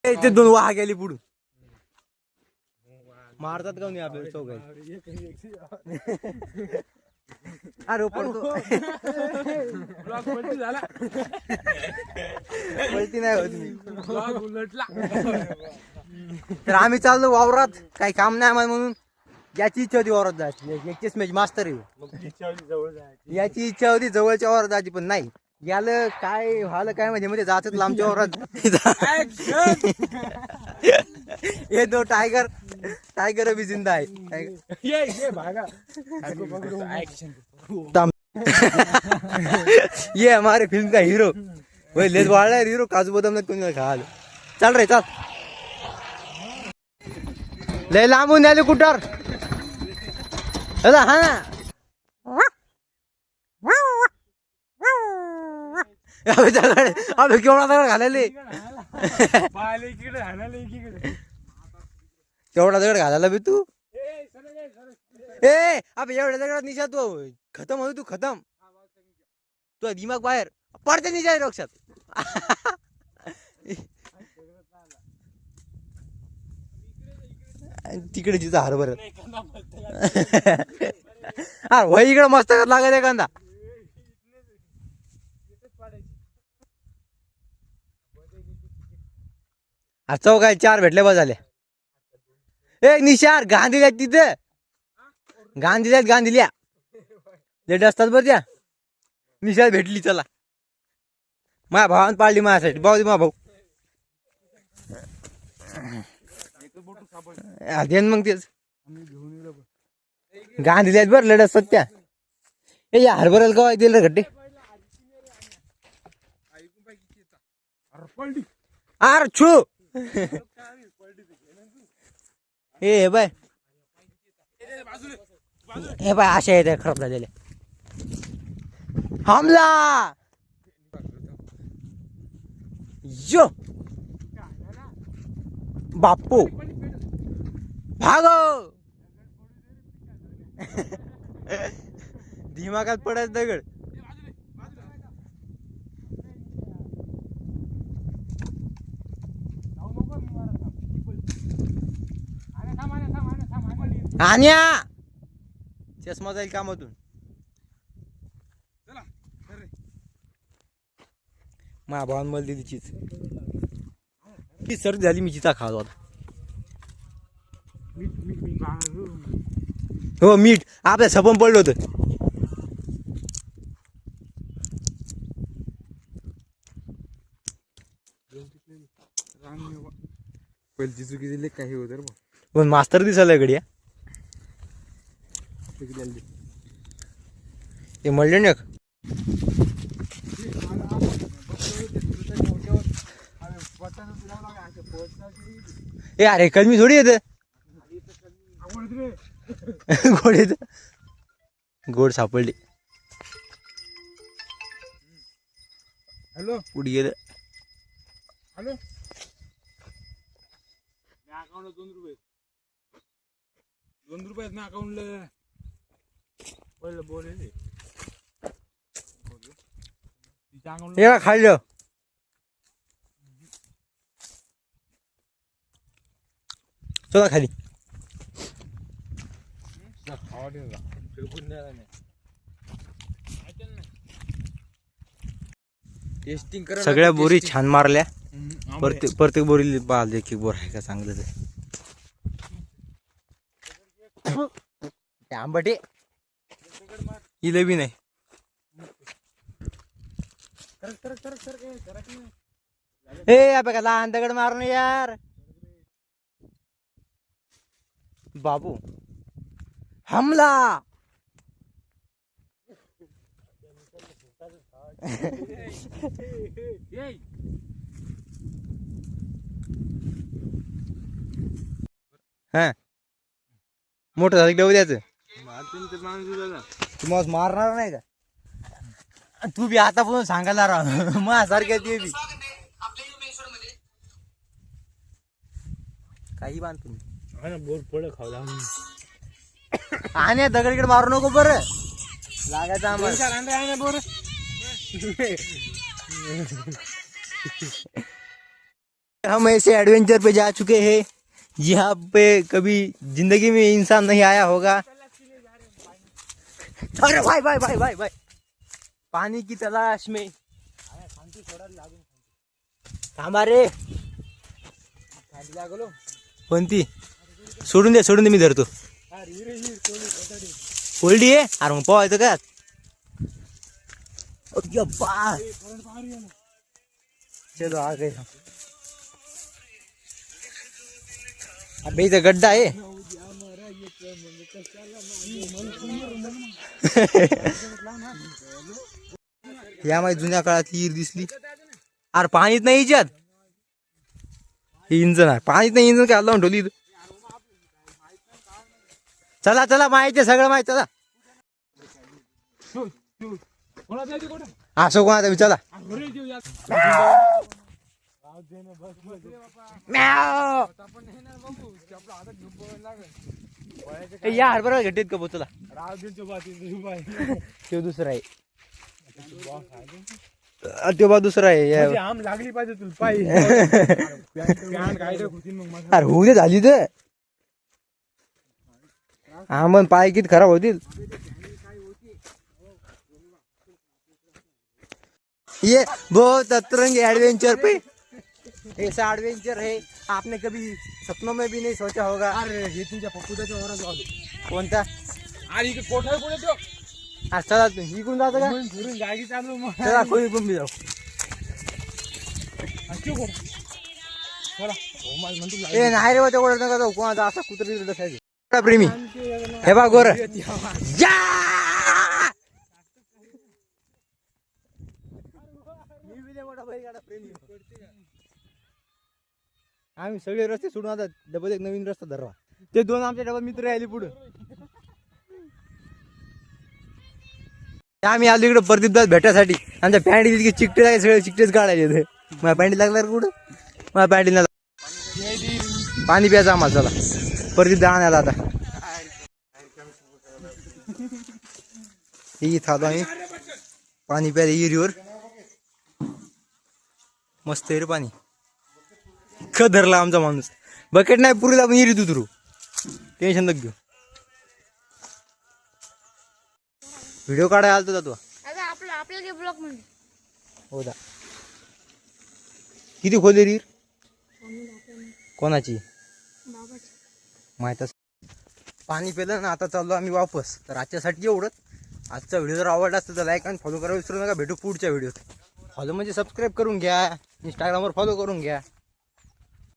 ते दोन वाहा गेली पुढून मारतात का नाही आपल्याला चौघाई. अरे पडतो पलटी नाही होत मी. तर आम्ही चाललो वावरात, काही काम नाही आम्हाला म्हणून. याची इच्छा होती वावरात जायची, याचीच मॅच मास्तर आहे. याची इच्छा होती जवळच्या वावरात जायची, पण नाही याला काय व्हालं काय म्हणजे जायचं लांबच्या वावरात. हे दो टायगर अभी जिंदा है. ये हमारे फिल्म का हीरो वही लेस वाला है हीरो. काजू बदाम नाही कोणी खाल. चल रे चल. लय लांबून आले कुठार. हा ना अबे केवढा दगड घालायले. तेवढा दगड घालायला बी तू. ए अबे एवढ्या दगडात निशा तू खतम होतो. तू खतम. तू दिमाग बाहेर पडते निशा लक्षात. तिकडे तिचा हरभर. अरे वही इकडे मस्त लागायचा एखादा. चौघा 4 भेटले बस झाले. ए निशार गांधील्या तिथं गांधील्या लेट असतात बरं त्या. निशार भेटली. चला माझ्या भावानं पाळली माझ्यासाठी. भाऊ दे मा भाऊ देन मग तेच गांधील्यात बरं लेट असतात त्या. ए या हरभऱ्याला गाव दिलं रे गड्डे. अरे छू हे बाय अशा येत खराब झालेल्या. हमला यो बापू भागो. दिमागात पडायचं दगड. आण्या चष्मा जाईल कामातून. माझ्या भावान मला दिली चीज. ती सर्दी झाली मी चिता खातो आता. हो मीठ आपल्या सपन पडलं होतं. पहिली चुकी दिली काही होत पण मास्तर दिसायला गड्या. ते म्हणले ना ए अरे कलमी थोडी येत. गोड येत. गोड सापडली. हॅलो कुठे गेलं. हॅलो अकाउंटला 2 रुपये 2 रुपये ना अकाउंटला. पहिलं बोल हे खाल्लं. चला खाली. सगळ्या बोरी छान मारल्या. प्रत्येक बोरी बाल एक बोर आहे का चांगलं. ते आंबटे इले बी नाही. ए अबे का लहान दगड मारून यार. बाबू हमला. हा मोठं झालं देऊ द्यायचं. तू मग मारणार नाही का. तू बी आता पण सांगायला राह माझ्यासारख्या ते बी काही बांध तुम्ही. बोर पड खावला आणि दगडीकडे मारू नको बरं लागायचं आम्हाला. बोर हम ऐसे एडवेंचर पे जा चुके हैं यहाँ पे कभी जिंदगी में इंसान नहीं आया होगा। अरे भाई भाई भाई भाई भाई पानी की तलाश में हमारे कोणती सोडून दे मी धरतो ओल्डी आहे अरे मग पोहायचं का चलो आ गए हम अबे इथं गड्डा आहे या माझी जुन्या काळात हिर दिसली अरे पाणीच नाही हिच्यात इंजन आहे पाणीच नाही इंजन काय लावून ठेवली चला चला माहिती सगळं माहिती चला असं कोणाचा चला या हरभरा घटेत का बोतला तो दुसरा आहे तो बा दुसरा आहे आम लागली पाहिजे तुला पाय अरे होऊ दे झाली तर हा मग पाय किती खराब होतील ये बहुत अतरंगी एडवेंचर पे ऐसा एडवेंचर है आपने कभी सपनों में भी नहीं सोचा होगा। अरे हे तुमच्या पप्पूच्या वरात आलो कोणता अरे इकडे कोठा कोण येतो अरे चला तू इकडून जातो का फिरून जागी चालू मग चला कोणी पण बी जाऊ ए नाही रे तेवढं नका जाऊ कोणाचा असा कुत्री बसायचं प्रेमी हे बा गोर आम्ही सगळे रस्ते सोडून आता डबल एक नवीन रस्ता धरवा ते दोन आमच्या डबल मित्र राहिले पुढे आम्ही आलो इकडे प्रदीपदास भेटासाठी आमच्या पॅन्टी तितके चिकटे लागले सगळे चिकटेच काढायचे माझ्या पॅन्टी लागला कुठं माझ्या पॅन्टीला पाणी प्यायचं आम्हाला चला प्रदीपदा आणायला आता इथं आलो आम्ही पाणी प्यायला विहिरीवर मस्त आहे रे पाणी ख धरला आमचा माणूस बकेट नाही पुरीला आपण विहिरीत उतरू टेन्शन नको घेऊ व्हिडिओ काढायला आलतो तू आपल्याला ब्लॉग म्हणजे हो दा किती खोली रीर कोणाची माहितच पाणी पिलं ना आता चाललो आम्ही वापस तर आजच्यासाठी एवढंच आजचा व्हिडिओ जर आवडला असता तर लाईक आणि फॉलो करायला विसरू नका भेटू पुढच्या व्हिडिओत फॉलो म्हणजे सबस्क्राईब करून घ्या इंस्टाग्रामवर फॉलो करून घ्या